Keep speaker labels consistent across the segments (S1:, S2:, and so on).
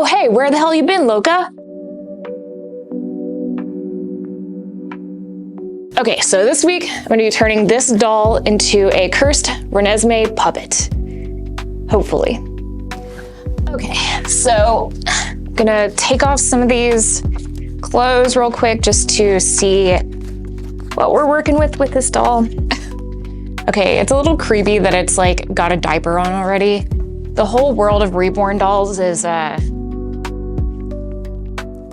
S1: Oh hey, where the hell you been, Loka? Okay, so this week I'm gonna be turning this doll into a cursed RENESMEE puppet. Hopefully. Okay, so I'm gonna take off some of these clothes real quick just to see what we're working with this doll. Okay, it's a little creepy that it's like got a diaper on already. The whole world of reborn dolls is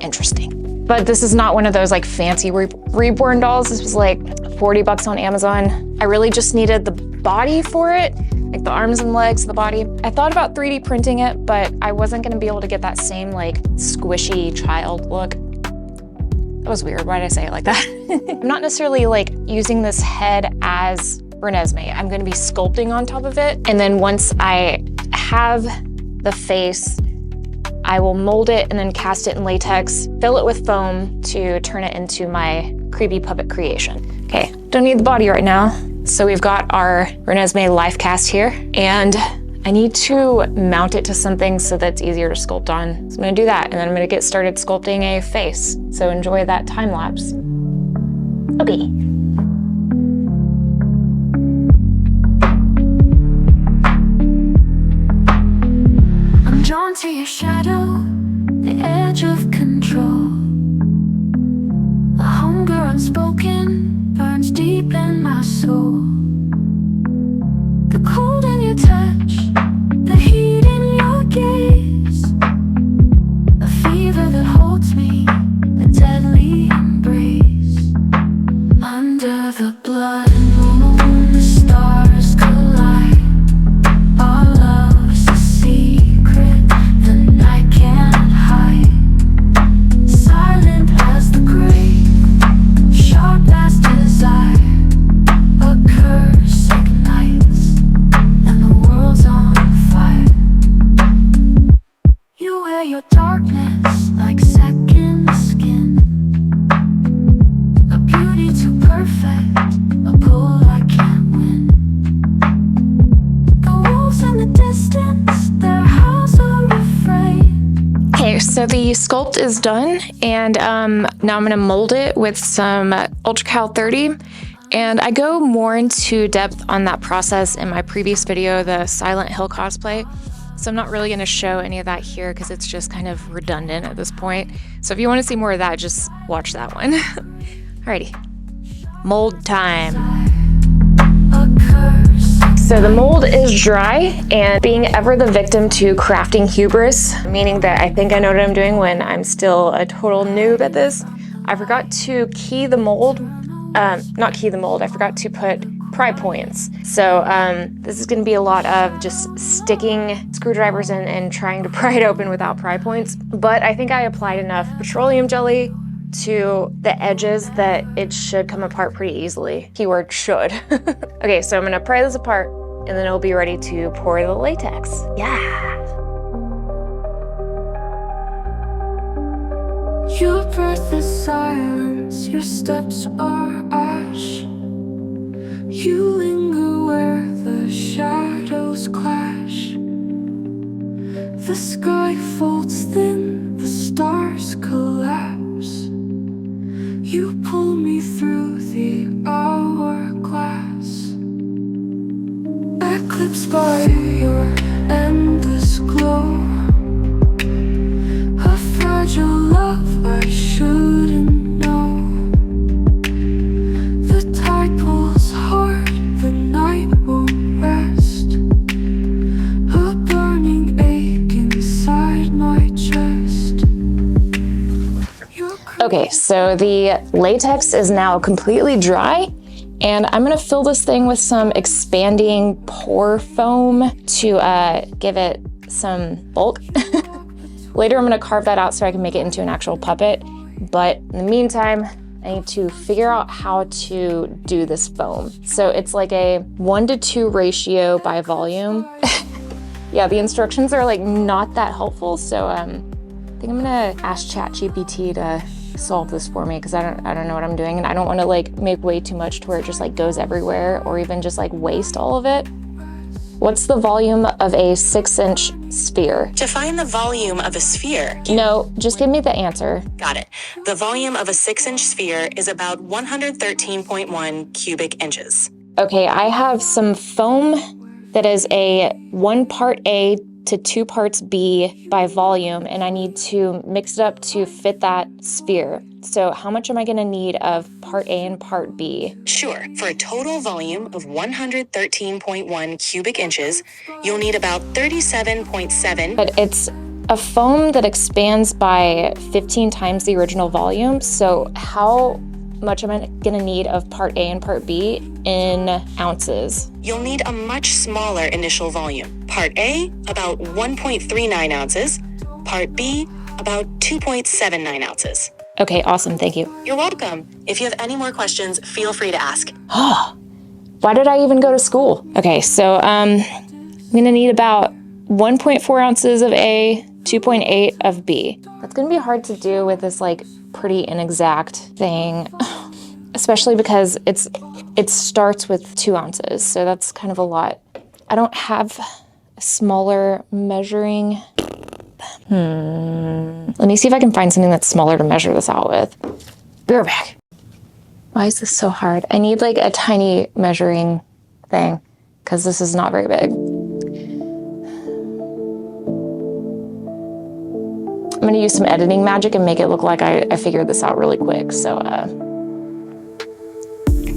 S1: interesting. But this is not one of those like fancy reborn dolls. This was like 40 bucks on Amazon. I really just needed the body for it, like the arms and legs, the body. I thought about 3D printing it, but I wasn't gonna be able to get that same like squishy child look. That was weird, why did I say it like that? I'm not necessarily like using this head as RENESMEE. I'm gonna be sculpting on top of it. And then once I have the face, I will mold it and then cast it in latex, fill it with foam to turn it into my creepy puppet creation. Okay, don't need the body right now. So we've got our RENESMEE life cast here, and I need to mount it to something so that's easier to sculpt on. So I'm gonna do that, and then I'm gonna get started sculpting a face. So enjoy that time lapse. Okay.
S2: Drawn to your shadow, the edge of control. A hunger unspoken burns deep in my soul. The cold in your touch, the heat in your gaze, a fever that holds me, a deadly embrace. Under the blood moon, the stars collide. Our love's a secret the night can't hide. Silent as the grave, sharp as desire. A curse ignites and the world's on fire. You wear your darkness like second skin, a beauty too perfect, a pull I can't win. The wolves in the distance, their howls are refrain.
S1: Okay, so the sculpt is done, and now I'm gonna mold it with some Ultracal 30. And I go more into depth on that process in my previous video, the Silent Hill cosplay. So I'm not really gonna show any of that here because it's just kind of redundant at this point. So if you wanna see more of that, just watch that one. Alrighty, mold time.
S2: A curse.
S1: So the mold is dry, and being ever the victim to crafting hubris, meaning that I think I know what I'm doing when I'm still a total noob at this, I forgot to key the mold. Not key the mold, I forgot to put pry points. So this is gonna be a lot of just sticking screwdrivers in and trying to pry it open without pry points. But I think I applied enough petroleum jelly to the edges that it should come apart pretty easily. Keyword should. Okay, so I'm gonna pry this apart and then it'll be ready to pour the latex. Yeah.
S2: Your breath is silence, your steps are ash. You linger where the shadows clash. The sky folds thin, the stars collapse. You pull me through the hourglass, eclipsed by your endless glow. A fragile love I shouldn't know. The tide pulls hard, the night won't rest. A burning ache inside my chest.
S1: Okay, so the latex is now completely dry, and I'm gonna fill this thing with some expanding pore foam to give it some bulk. Later, I'm gonna carve that out so I can make it into an actual puppet. But in the meantime, I need to figure out how to do this foam. So it's like a 1:2 ratio by volume. Yeah, the instructions are like not that helpful. So I think I'm gonna ask ChatGPT to solve this for me because I don't know what I'm doing, and I don't wanna like make way too much to where it just like goes everywhere or even just like waste all of it. What's the volume of a 6-inch sphere?
S3: To find the volume of a sphere.
S1: No, just give me the answer.
S3: Got it. The volume of a 6-inch sphere is about 113.1 cubic inches.
S1: Okay, I have some foam that is a 1 part A to 2 parts B by volume, and I need to mix it up to fit that sphere. So how much am I gonna need of part A and part B?
S3: Sure. For a total volume of 113.1 cubic inches, you'll need about 37.7.
S1: But it's a foam that expands by 15 times the original volume, so how much am I gonna need of part A and part B in ounces?
S3: You'll need a much smaller initial volume. Part A, about 1.39 ounces. Part B, about 2.79 ounces.
S1: Okay, awesome, thank you.
S3: You're welcome. If you have any more questions, feel free to ask.
S1: Why did I even go to school? Okay, so I'm gonna need about 1.4 ounces of A, 2.8 of B. That's gonna be hard to do with this like pretty inexact thing, especially because it starts with 2 ounces, so that's kind of a lot. I don't have a smaller measuring. Let me see if I can find something that's smaller to measure this out with. Be right back. Why is this so hard? I need like a tiny measuring thing because this is not very big. I'm gonna use some editing magic and make it look like I figured this out really quick, so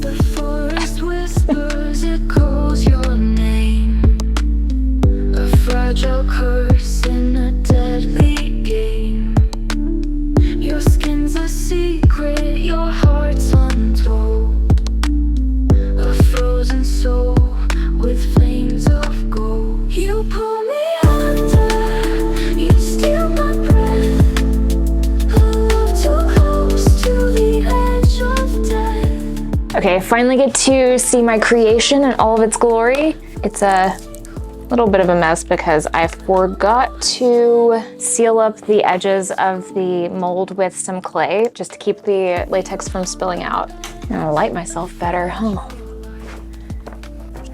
S2: The forest whispers, it calls your name. A fragile curse in a deadly game. Your skin's a secret, your heart's untold. A frozen soul with flames of gold. You pull me under, you steal my breath. A love too close to the edge of death.
S1: okay, I finally get to see my creation in all of its glory. It's a little bit of a mess because I forgot to seal up the edges of the mold with some clay just to keep the latex from spilling out. I'm gonna light myself better.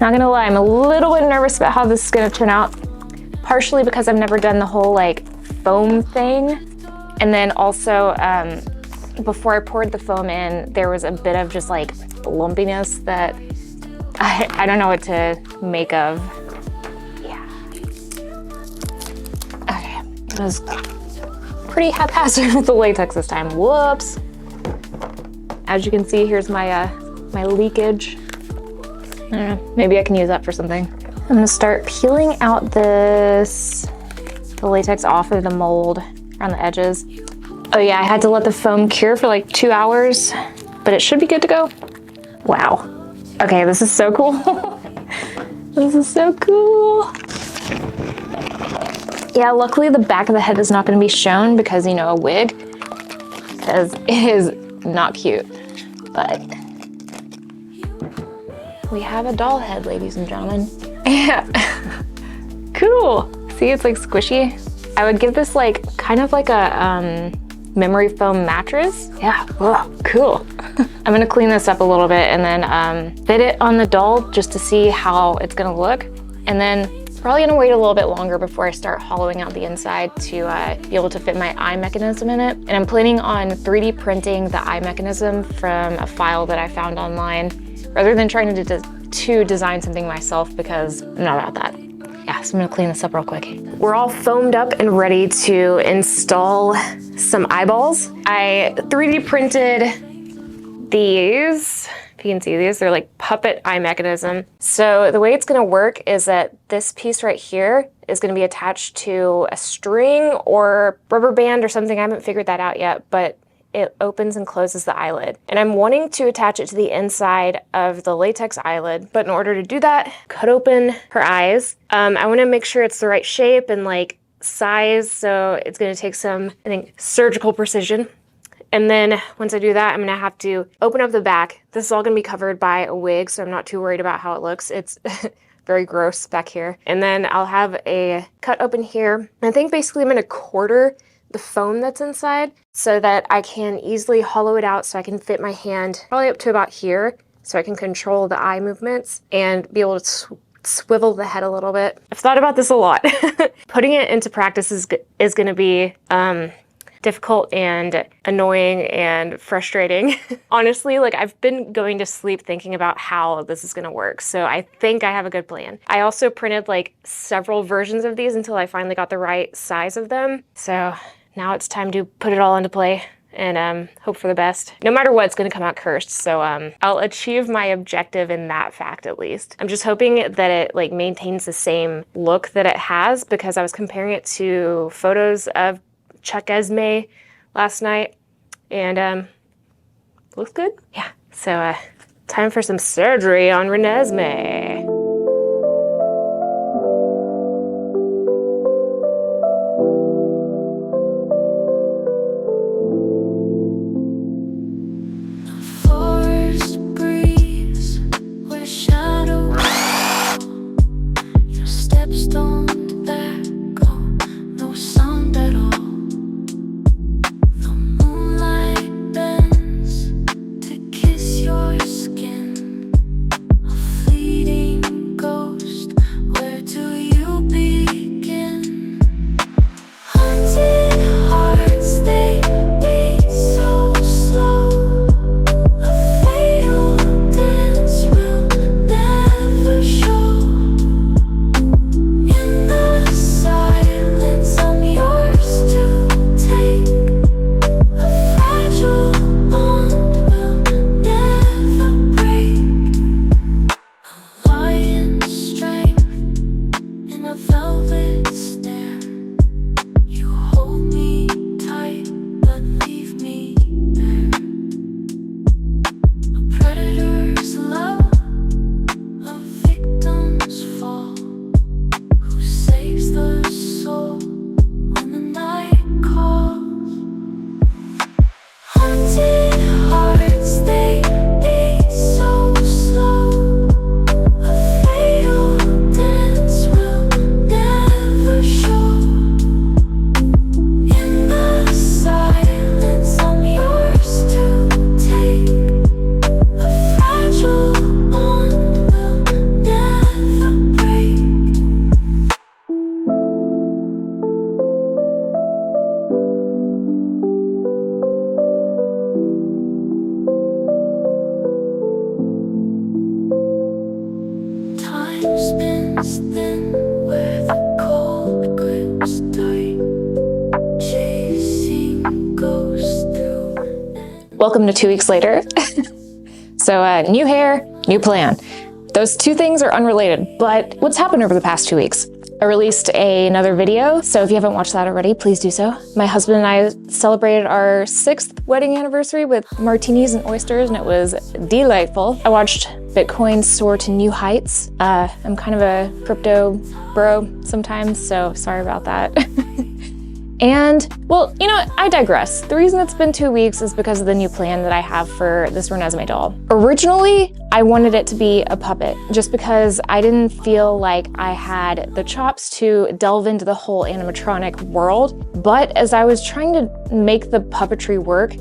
S1: Not gonna lie, I'm a little bit nervous about how this is gonna turn out, partially because I've never done the whole like foam thing. And then also, before I poured the foam in, there was a bit of just like lumpiness that I don't know what to make of. I was pretty haphazard with the latex this time. Whoops. As you can see, here's my my leakage. I don't know, maybe I can use that for something. I'm gonna start peeling out the latex off of the mold around the edges. Oh yeah, I had to let the foam cure for like 2 hours, but it should be good to go. Wow. Okay, this is so cool. This is so cool. Yeah, luckily the back of the head is not going to be shown because, you know, a wig, because it is not cute, but we have a doll head, ladies and gentlemen. Yeah, cool. See, it's like squishy. I would give this like, kind of like a memory foam mattress. Yeah, whoa, cool. I'm gonna clean this up a little bit and then fit it on the doll just to see how it's gonna look. And then probably gonna wait a little bit longer before I start hollowing out the inside to be able to fit my eye mechanism in it. And I'm planning on 3D printing the eye mechanism from a file that I found online, rather than trying to design something myself because I'm not about that. Yeah, so I'm gonna clean this up real quick. We're all foamed up and ready to install some eyeballs. I 3D printed these. If you can see these, they're like puppet eye mechanism. So the way it's gonna work is that this piece right here is gonna be attached to a string or rubber band or something. I haven't figured that out yet, but it opens and closes the eyelid. And I'm wanting to attach it to the inside of the latex eyelid, but in order to do that, cut open her eyes. I wanna make sure it's the right shape and like size, so it's gonna take some, I think, surgical precision. And then once I do that, I'm gonna have to open up the back. This is all gonna be covered by a wig, so I'm not too worried about how it looks. It's very gross back here. And then I'll have a cut open here. I think basically I'm gonna quarter the foam that's inside so that I can easily hollow it out so I can fit my hand probably up to about here so I can control the eye movements and be able to swivel the head a little bit. I've thought about this a lot. Putting it into practice is going to be difficult and annoying and frustrating. Honestly, like I've been going to sleep thinking about how this is gonna work. So I think I have a good plan. I also printed like several versions of these until I finally got the right size of them. So now it's time to put it all into play and hope for the best. No matter what, it's gonna come out cursed. So I'll achieve my objective in that fact at least. I'm just hoping that it like maintains the same look that it has, because I was comparing it to photos of Chuckesmee last night, and looks good. Yeah, so time for some surgery on RENESMEE.
S2: Forest breeze where shadows your steps don't echo, no sound at all. The moonlight bends to kiss your skin, a fleeting ghost. Where do you begin? Haunted hearts, they beat so slow. A fatal dance will never show. In the silence, I'm yours to take. A fragile bond will never break. A lion's strength in a velvet snare. You hold me tight, but leave me bare. A predator's love, a victim's fall. Who saves the soul when the night calls? Haunted hearts, they beat so slow. A fatal dance will never show. In the silence, I'm yours to take. A fragile bond will never break. Time spins thin where the cold grips tight, chasing ghosts through.
S1: Welcome to 2 weeks later. So new hair, new plan. Those two things are unrelated, but what's happened over the past 2 weeks? I released another video, so if you haven't watched that already, please do so. My husband and I celebrated our 6th wedding anniversary with martinis and oysters, and it was delightful. I watched Bitcoin soar to new heights. I'm kind of a crypto bro sometimes, so sorry about that. And, well, you know what? I digress. The reason it's been 2 weeks is because of the new plan that I have for this RENESMEE doll. Originally, I wanted it to be a puppet, just because I didn't feel like I had the chops to delve into the whole animatronic world. But as I was trying to make the puppetry work,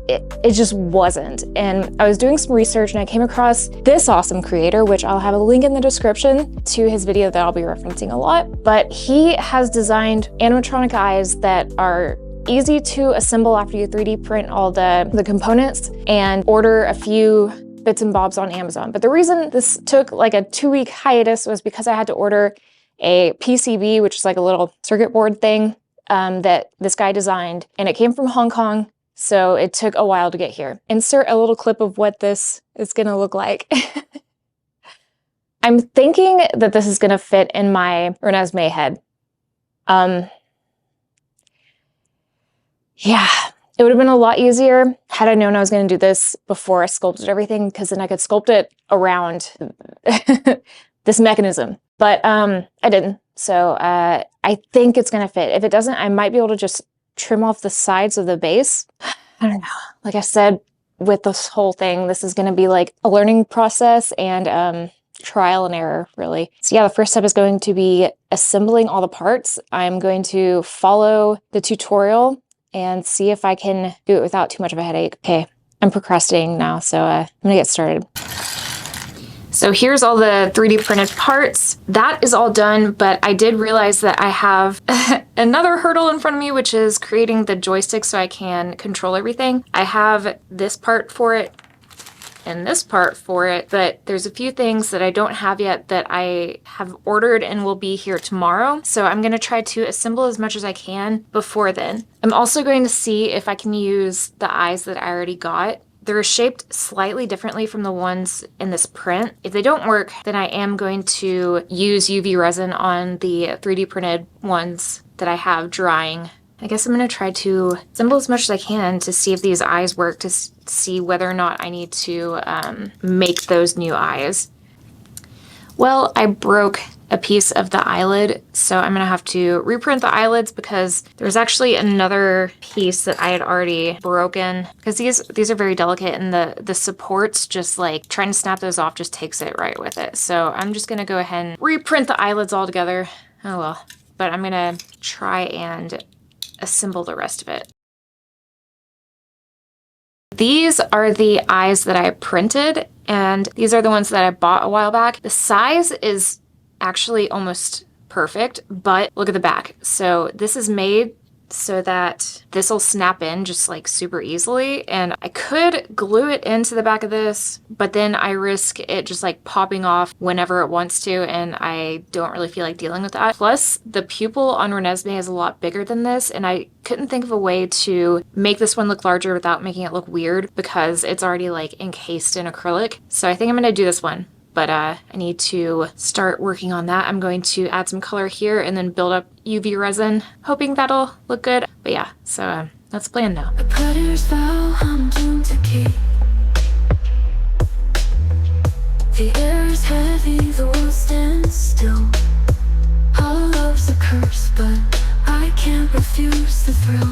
S1: it just wasn't. And I was doing some research and I came across this awesome creator, which I'll have a link in the description to his video that I'll be referencing a lot. But he has designed animatronic eyes that are easy to assemble after you 3D print all the components and order a few bits and bobs on Amazon. But the reason this took like a 2-week hiatus was because I had to order a PCB, which is like a little circuit board thing that this guy designed, and it came from Hong Kong, so it took a while to get here. Insert a little clip of what this is gonna look like. I'm thinking that this is gonna fit in my RENESMEE head. Yeah, it would have been a lot easier had I known I was going to do this before I sculpted everything, because then I could sculpt it around this mechanism. But I didn't, so I think it's going to fit. If it doesn't, I might be able to just trim off the sides of the base. I don't know. Like I said, with this whole thing, this is going to be like a learning process and trial and error, really. So yeah, the first step is going to be assembling all the parts. I'm going to follow the tutorial and see if I can do it without too much of a headache. Okay, I'm procrastinating now, so I'm gonna get started. So here's all the 3D printed parts. That is all done, but I did realize that I have another hurdle in front of me, which is creating the joystick so I can control everything. I have this part for it and this part for it, but there's a few things that I don't have yet that I have ordered and will be here tomorrow. So I'm gonna try to assemble as much as I can before then. I'm also going to see if I can use the eyes that I already got. They're shaped slightly differently from the ones in this print. If they don't work, then I am going to use UV resin on the 3D printed ones that I have drying. I guess I'm gonna try to assemble as much as I can to see if these eyes work, to see whether or not I need to make those new eyes. Well, I broke a piece of the eyelid, so I'm gonna have to reprint the eyelids because there's actually another piece that I had already broken, because these are very delicate, and the supports, just like trying to snap those off just takes it right with it. So I'm just gonna go ahead and reprint the eyelids all together. Oh well, but I'm gonna try and assemble the rest of it. These are the eyes that I printed, and these are the ones that I bought a while back. The size is actually almost perfect, but look at the back. So this is made so that this will snap in just like super easily, and I could glue it into the back of this, but then I risk it just like popping off whenever it wants to, and I don't really feel like dealing with that. Plus, the pupil on RENESMEE is a lot bigger than this, and I couldn't think of a way to make this one look larger without making it look weird because it's already like encased in acrylic. So I think I'm gonna do this one. But I need to start working on that. I'm going to add some color here and then build up UV resin, hoping that'll look good. But yeah, so that's the plan now.
S2: A predator's vow I'm doomed to keep. The air is heavy, the world stands still. All love's a curse, but I can't refuse the thrill.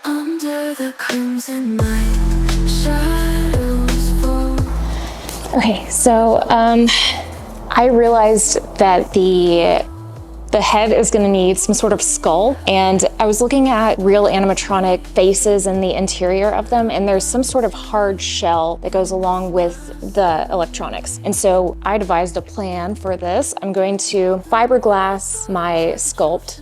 S2: Under the crimson night, shadows fall.
S1: Okay, so I realized that the head is going to need some sort of skull, and I was looking at real animatronic faces and the interior of them, and there's some sort of hard shell that goes along with the electronics. And so I devised a plan for this. I'm going to fiberglass my sculpt.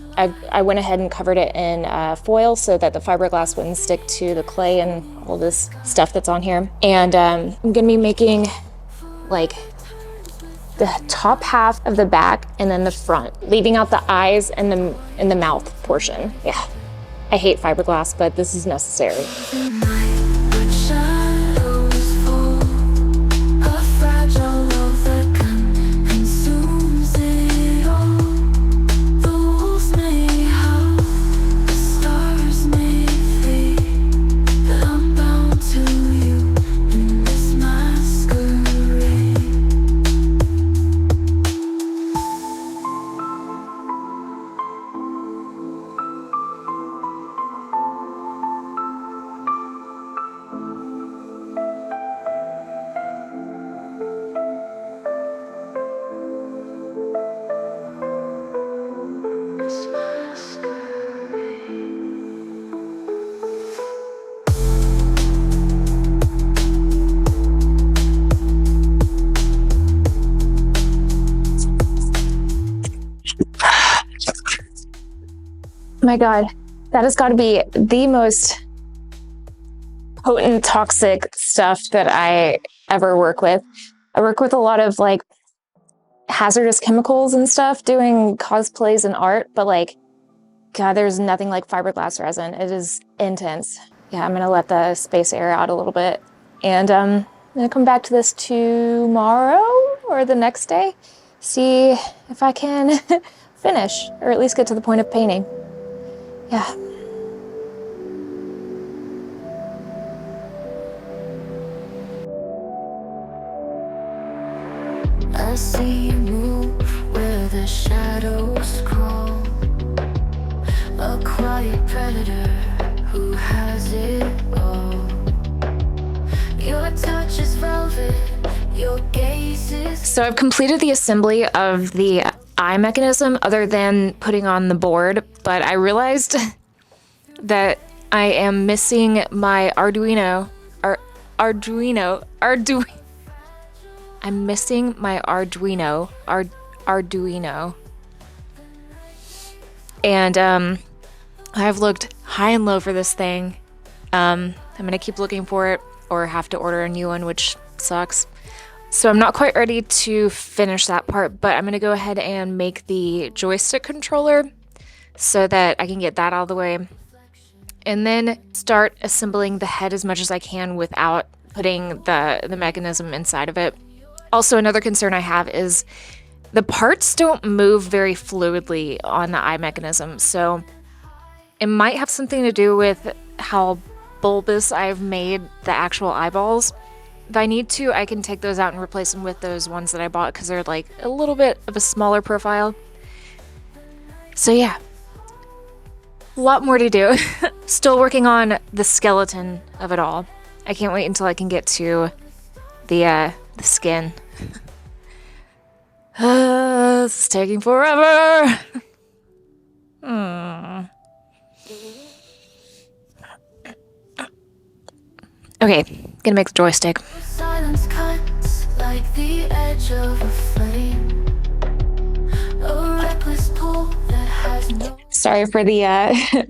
S1: I went ahead and covered it in foil so that the fiberglass wouldn't stick to the clay and all this stuff that's on here. And I'm going to be making like the top half of the back and then the front, leaving out the eyes and the mouth portion. Yeah, I hate fiberglass, but this is necessary. My God, that has got to be the most potent toxic stuff that I ever work with. I work with a lot of like hazardous chemicals and stuff doing cosplays and art, but like, God, there's nothing like fiberglass resin. It is intense. Yeah, I'm gonna let the space air out a little bit, and I'm gonna come back to this tomorrow or the next day, see if I can finish or at least get to the point of painting. Yeah.
S2: I see you move where the shadows crawl. A quiet predator who has it all. Your touch is velvet, your gaze is...
S1: So I've completed the assembly of the eye mechanism other than putting on the board, but I realized that I am missing my Arduino. I'm missing my Arduino. And I've looked high and low for this thing. I'm gonna keep looking for it or have to order a new one, which sucks. So I'm not quite ready to finish that part, but I'm gonna go ahead and make the joystick controller so that I can get that out of the way. And then start assembling the head as much as I can without putting the mechanism inside of it. Also, another concern I have is the parts don't move very fluidly on the eye mechanism, so it might have something to do with how bulbous I've made the actual eyeballs. If I need to, I can take those out and replace them with those ones that I bought because they're like a little bit of a smaller profile. So yeah, a lot more to do. Still working on the skeleton of it all. I can't wait until I can get to the skin. This is taking forever. Okay, gonna make the joystick.
S2: Silence cuts like the edge of a flame. A reckless pull that has no.
S1: Sorry for the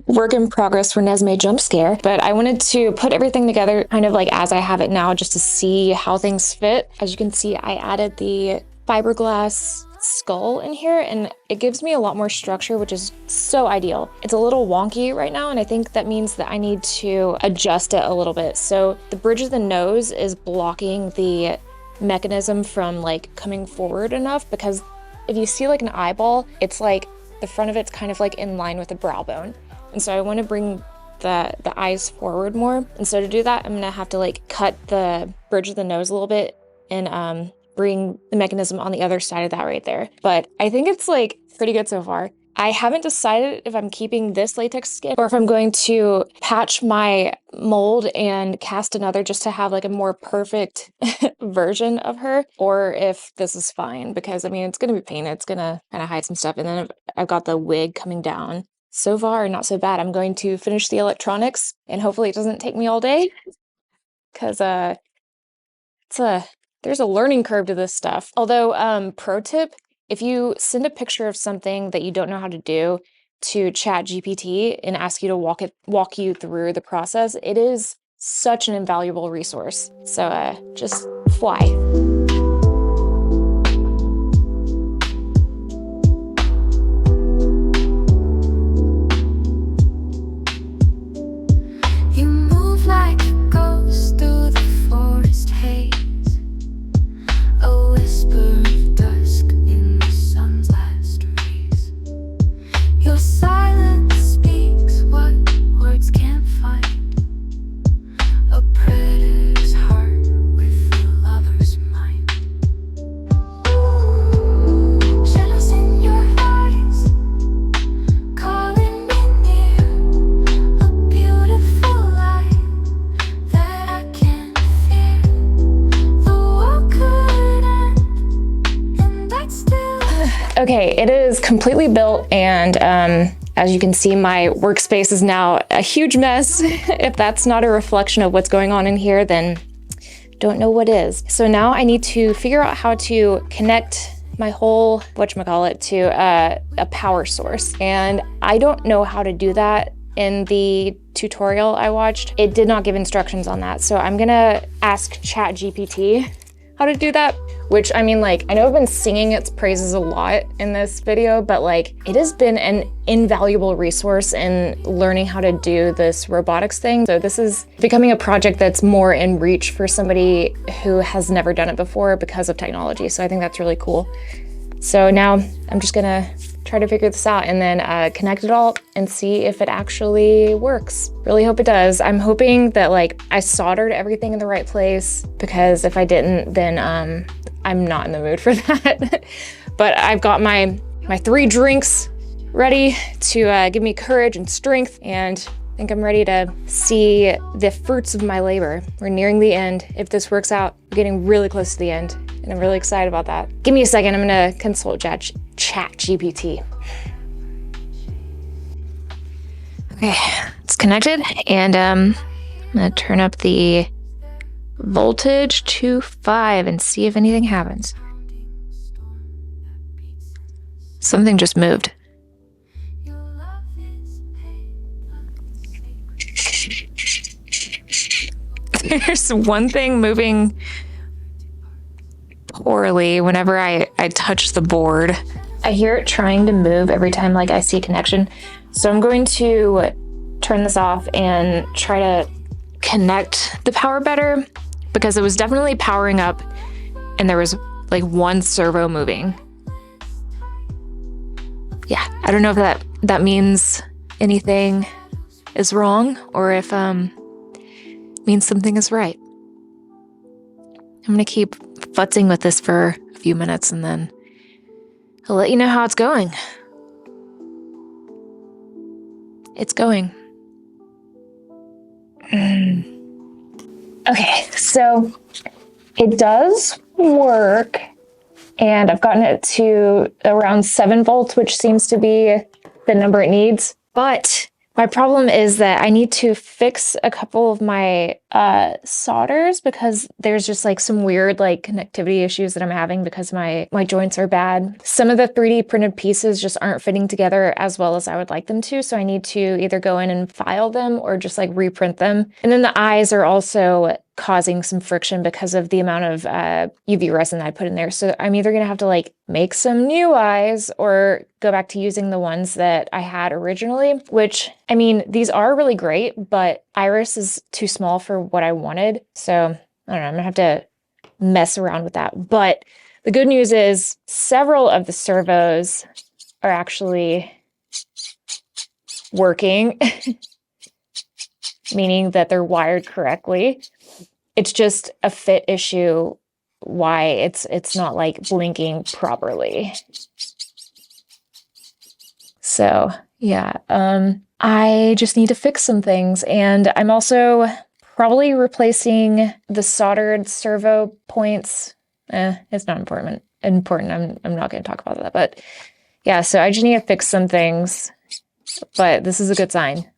S1: work in progress RENESMEE jump scare, but I wanted to put everything together kind of like as I have it now just to see how things fit. As you can see, I added the Fiberglass Skull in here and it gives me a lot more structure, which is so ideal. It's a little wonky right now and I think that means that I need to adjust it a little bit. So the bridge of the nose is blocking the mechanism from like coming forward enough, because if you see like an eyeball, it's like the front of it's kind of like in line with the brow bone. And so I want to bring the eyes forward more. And so to do that, I'm gonna have to like cut the bridge of the nose a little bit and bring the mechanism on the other side of that right there. But I think it's like pretty good so far. I haven't decided if I'm keeping this latex skin or if I'm going to patch my mold and cast another just to have like a more perfect version of her, or if this is fine, because I mean, it's going to be painted. It's going to kind of hide some stuff. And then I've got the wig coming down. So far, not so bad. I'm going to finish the electronics and hopefully it doesn't take me all day, because there's a learning curve to this stuff. Although, pro tip, if you send a picture of something that you don't know how to do to ChatGPT and ask you to walk you through the process, it is such an invaluable resource. So just fly.
S2: You move like a ghost through the forest haze. A whisper of dusk in the sun's last rays. Your silence speaks what words can't find. A predator's heart with a lover's mind. Shadows in your eyes, calling me near. A beautiful light that I can't fear. The world could end, and that's still.
S1: Okay, it is completely built, and as you can see, my workspace is now a huge mess. If that's not a reflection of what's going on in here, then don't know what is. So now I need to figure out how to connect my whole whatchamacallit to a power source. And I don't know how to do that. In the tutorial I watched, it did not give instructions on that. So I'm gonna ask ChatGPT how to do that, which I mean, like, I know I've been singing its praises a lot in this video, but like, it has been an invaluable resource in learning how to do this robotics thing. So this is becoming a project that's more in reach for somebody who has never done it before because of technology. So I think that's really cool. So now I'm just gonna try to figure this out and then connect it all and see if it actually works. Really hope it does. I'm hoping that like I soldered everything in the right place, because if I didn't, then I'm not in the mood for that. But I've got my 3 drinks ready to give me courage and strength, and I think I'm ready to see the fruits of my labor. We're nearing the end. If this works out, we're getting really close to the end, and I'm really excited about that. Give me a second, I'm gonna consult ChatGPT. Okay, it's connected, and I'm gonna turn up the voltage to 5 and see if anything happens. Something just moved. There's one thing moving poorly whenever I touch the board. I hear it trying to move every time like I see a connection. So I'm going to turn this off and try to connect the power better, because it was definitely powering up and there was like one servo moving. Yeah, I don't know if that means anything is wrong or if means something is right. I'm gonna keep futzing with this for a few minutes and then I'll let you know how it's going. It's going. Okay, so it does work, and I've gotten it to around 7 volts, which seems to be the number it needs. But my problem is that I need to fix a couple of my solders, because there's just like some weird like connectivity issues that I'm having because my joints are bad. Some of the 3D printed pieces just aren't fitting together as well as I would like them to, so I need to either go in and file them or just like reprint them. And then the eyes are also causing some friction because of the amount of UV resin that I put in there. So I'm either gonna have to like make some new eyes or go back to using the ones that I had originally, which, I mean, these are really great, but iris is too small for what I wanted. So I don't know, I'm gonna have to mess around with that. But the good news is several of the servos are actually working, meaning that they're wired correctly. It's just a fit issue why it's not like blinking properly. So yeah, I just need to fix some things, and I'm also probably replacing the soldered servo points. It's not important. I'm not going to talk about that, but yeah. So I just need to fix some things, but this is a good sign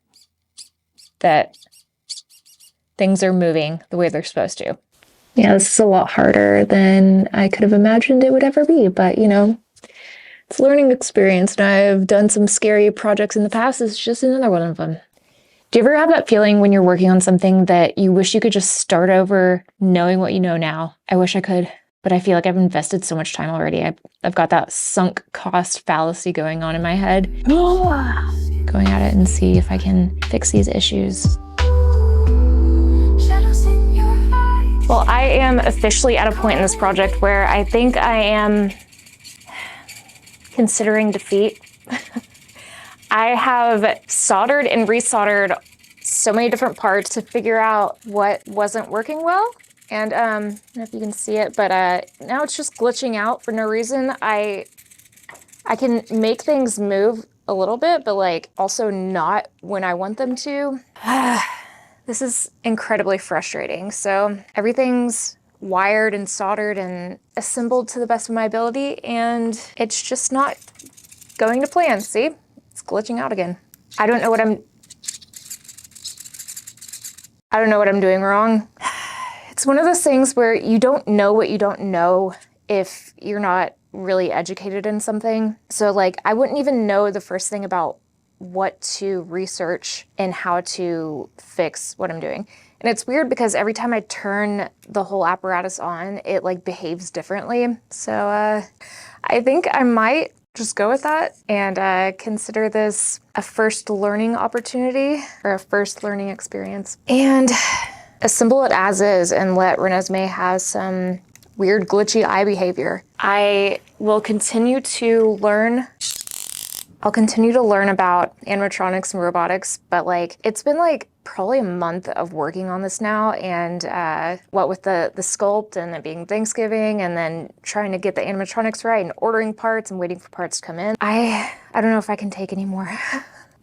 S1: that things are moving the way they're supposed to. Yeah, this is a lot harder than I could have imagined it would ever be, but you know, it's a learning experience, and I've done some scary projects in the past. It's just another one of them. Do you ever have that feeling when you're working on something that you wish you could just start over knowing what you know now? I wish I could, but I feel like I've invested so much time already. I've got that sunk cost fallacy going on in my head. Going at it and see if I can fix these issues. Well, I am officially at a point in this project where I think I am considering defeat. I have soldered and resoldered so many different parts to figure out what wasn't working well. And I don't know if you can see it, but now it's just glitching out for no reason. I can make things move a little bit, but like also not when I want them to. This is incredibly frustrating. So everything's wired and soldered and assembled to the best of my ability, and it's just not going to plan. See, it's glitching out again. I don't know what I'm doing wrong. It's one of those things where you don't know what you don't know if you're not really educated in something. So like, I wouldn't even know the first thing about what to research and how to fix what I'm doing. And it's weird because every time I turn the whole apparatus on, it like behaves differently. So I think I might just go with that and consider this a first learning opportunity or a first learning experience, and assemble it as is and let RENESMEE have some weird glitchy eye behavior. I will continue to learn. I'll continue to learn about animatronics and robotics, but like, it's been like probably a month of working on this now, and what with the sculpt and it being Thanksgiving and then trying to get the animatronics right and ordering parts and waiting for parts to come in. I don't know if I can take any more.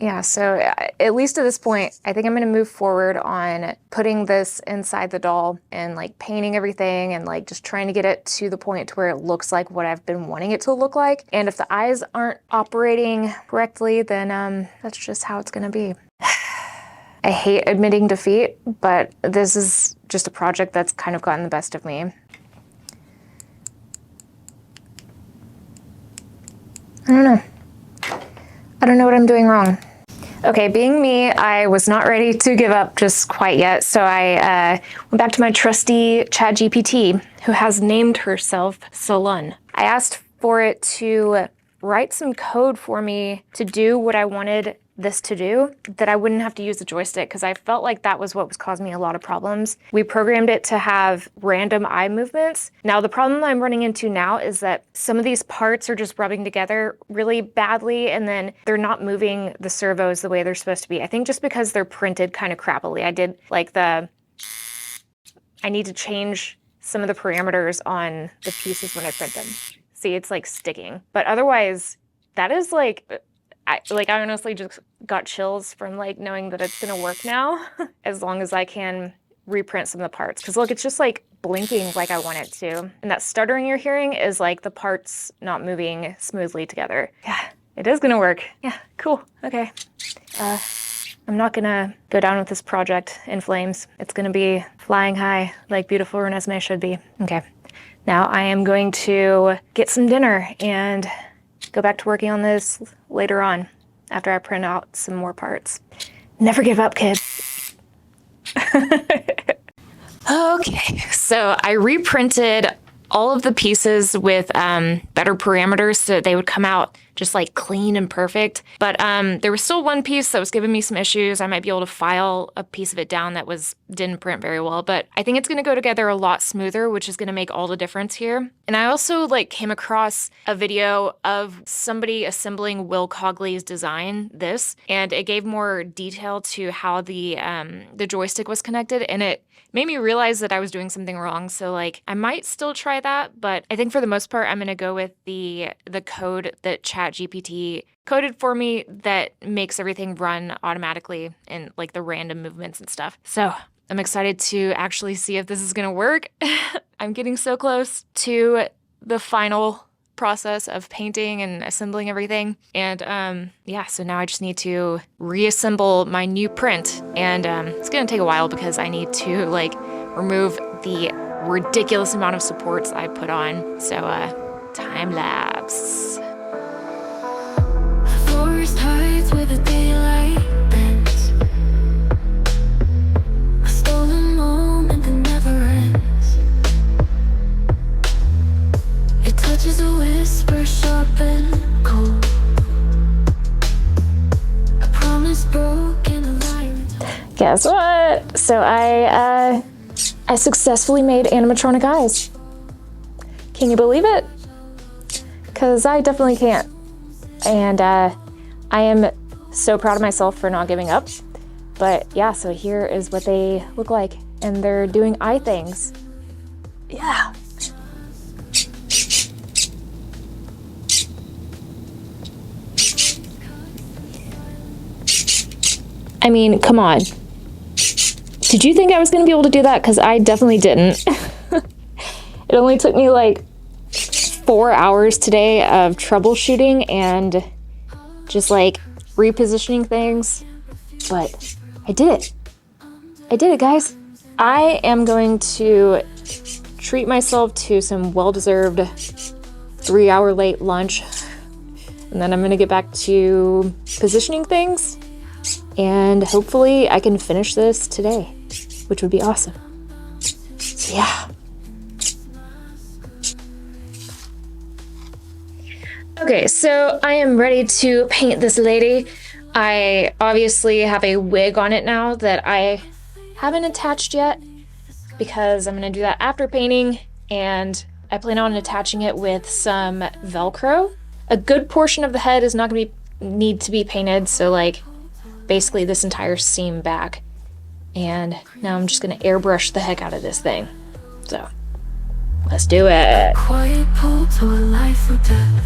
S1: Yeah, so at least at this point, I think I'm gonna move forward on putting this inside the doll and like painting everything and like just trying to get it to the point to where it looks like what I've been wanting it to look like. And if the eyes aren't operating correctly, then that's just how it's gonna be. I hate admitting defeat, but this is just a project that's kind of gotten the best of me. I don't know. I don't know what I'm doing wrong. Okay, being me, I was not ready to give up just quite yet, so I went back to my trusty ChatGPT, who has named herself Salon. I asked for it to write some code for me to do what I wanted this to do, that I wouldn't have to use the joystick, because I felt like that was what was causing me a lot of problems. We programmed it to have random eye movements. Now, the problem I'm running into now is that some of these parts are just rubbing together really badly, and then they're not moving the servos the way they're supposed to be. I think just because they're printed kind of crappily. I did like I need to change some of the parameters on the pieces when I print them. See, it's like sticking. But otherwise, that is like, I honestly just got chills from like knowing that it's gonna work now, as long as I can reprint some of the parts. Because look, it's just like blinking like I want it to. And that stuttering you're hearing is like the parts not moving smoothly together. Yeah, it is gonna work. Yeah, cool, okay. I'm not gonna go down with this project in flames. It's gonna be flying high like beautiful RENESMEE should be. Okay, now I am going to get some dinner and go back to working on this later on after I print out some more parts. Never give up, kids. Okay, so I reprinted all of the pieces with better parameters so that they would come out just like clean and perfect. But there was still one piece that was giving me some issues. I might be able to file a piece of it down that didn't print very well, but I think it's gonna go together a lot smoother, which is gonna make all the difference here. And I also like came across a video of somebody assembling Will Cogley's design, and it gave more detail to how the joystick was connected, and it made me realize that I was doing something wrong. So like I might still try that, but I think for the most part, I'm gonna go with the code that ChatGPT coded for me that makes everything run automatically and like the random movements and stuff. So I'm excited to actually see if this is gonna work. I'm getting so close to the final process of painting and assembling everything. And yeah, so now I just need to reassemble my new print. And it's gonna take a while because I need to like remove the ridiculous amount of supports I put on. So time lapse.
S2: Forest hides where the daylight bends. A stolen moment that never ends. It touches a whisper sharp and cold. A promise broken, a lie.
S1: Guess what? So I successfully made animatronic eyes. Can you believe it? Because I definitely can't. And I am so proud of myself for not giving up. But yeah, so here is what they look like. And they're doing eye things. Yeah. I mean, come on. Did you think I was gonna be able to do that? Because I definitely didn't. It only took me like 4 hours today of troubleshooting and just like repositioning things, but I did it. I did it, guys. I am going to treat myself to some well-deserved 3-hour late lunch, and then I'm gonna get back to positioning things, and hopefully I can finish this today, which would be awesome. So yeah. Okay, so I am ready to paint this lady. I obviously have a wig on it now that I haven't attached yet because I'm gonna do that after painting, and I plan on attaching it with some Velcro. A good portion of the head is not gonna need to be painted, so like basically this entire seam back. And now I'm just gonna airbrush the heck out of this thing. So let's do it.
S2: Quiet pull to a life or death.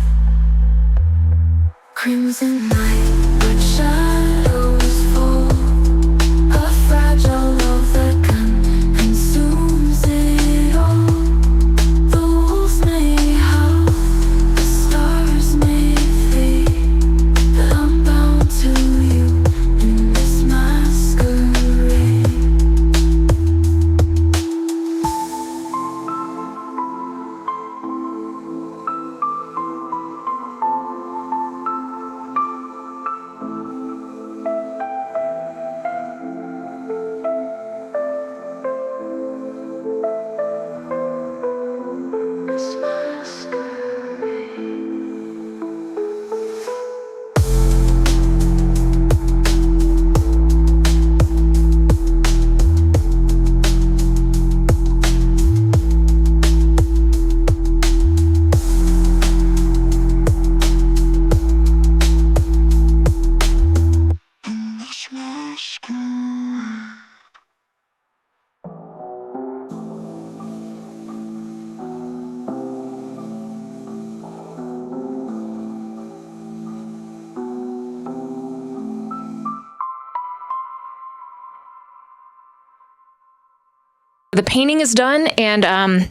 S2: Crimson night, but shadows fall. A fragile love that consumes it all. The wolves may howl, the stars may fade, but I'm bound to you in this masquerade.
S1: The painting is done, and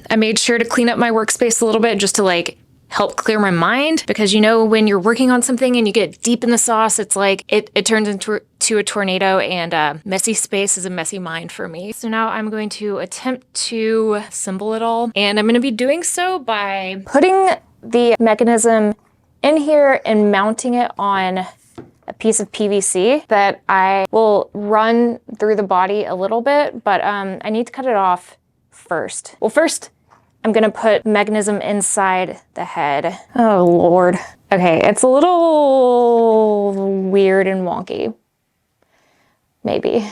S1: I made sure to clean up my workspace a little bit just to like help clear my mind, because you know when you're working on something and you get deep in the sauce, it's like it turns into a tornado, and messy space is a messy mind for me. So now I'm going to attempt to assemble it all, and I'm going to be doing so by putting the mechanism in here and mounting it on a piece of PVC that I will run through the body a little bit, but I need to cut it off first. Well, first I'm gonna put mechanism inside the head. Oh Lord. Okay, it's a little weird and wonky. Maybe.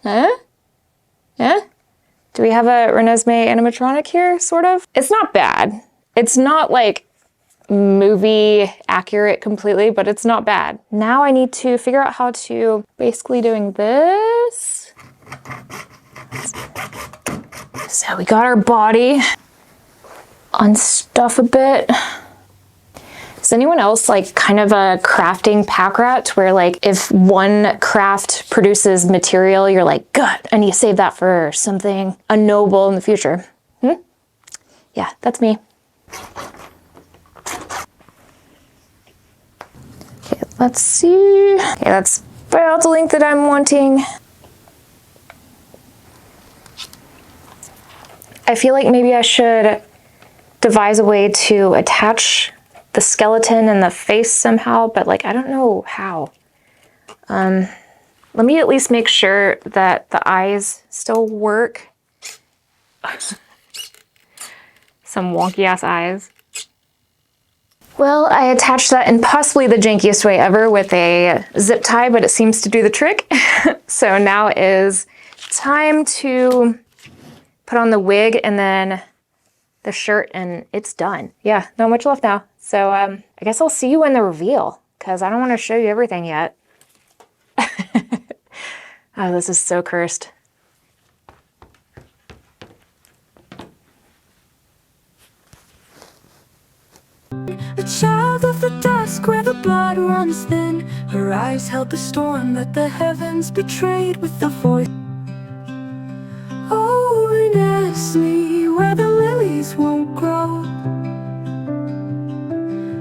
S1: Huh? Yeah? Do we have a RENESMEE animatronic here, sort of? It's not bad. It's not like movie accurate completely, but it's not bad. Now I need to figure out how to basically doing this. So we got our body, unstuff a bit. Is anyone else like kind of a crafting pack rat where like if one craft produces material, you're like, God, I need to save that for something unknowable in the future? Yeah, that's me. Okay, let's see. Okay, that's about the length that I'm wanting. I feel like maybe I should devise a way to attach the skeleton and the face somehow, but like, I don't know how. Let me at least make sure that the eyes still work. Some wonky ass eyes. Well, I attached that in possibly the jankiest way ever with a zip tie, but it seems to do the trick. So now is time to put on the wig and then the shirt, and it's done. Yeah, not much left now. So I guess I'll see you in the reveal, because I don't want to show you everything yet. Oh, this is so cursed.
S2: A child of the dusk where the blood runs thin. Her eyes held the storm that the heavens betrayed with the voice. Oh, RENESMEE, where the lilies won't grow.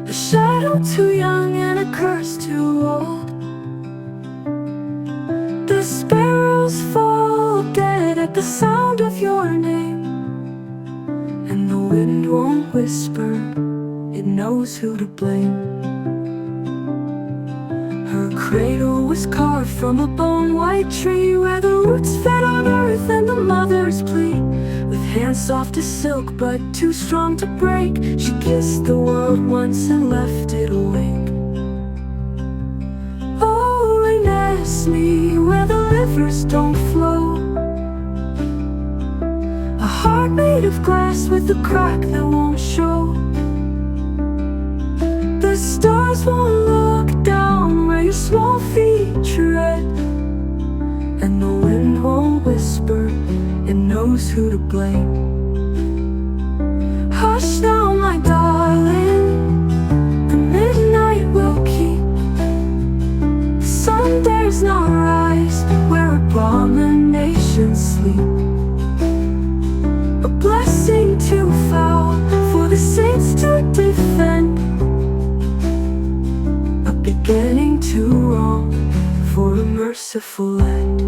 S2: A shadow too young and a curse too old. The sparrows fall dead at the sound of your name, and the wind won't whisper, it knows who to blame. Her cradle was carved from a bone-white tree, where the roots fed on earth and the mother's plea. With hands soft as silk but too strong to break, she kissed the world once and left it awake. Oh, RENESMEE, where the rivers don't flow. A heart made of glass with a crack that won't show. The stars won't look down where your small feet tread, and the wind won't whisper, it knows who to blame. Hush now, my darling, the midnight will keep. The sun dares not rise where abominations sleep. A blessing too foul for the saints to defend, beginning too wrong for a merciful end.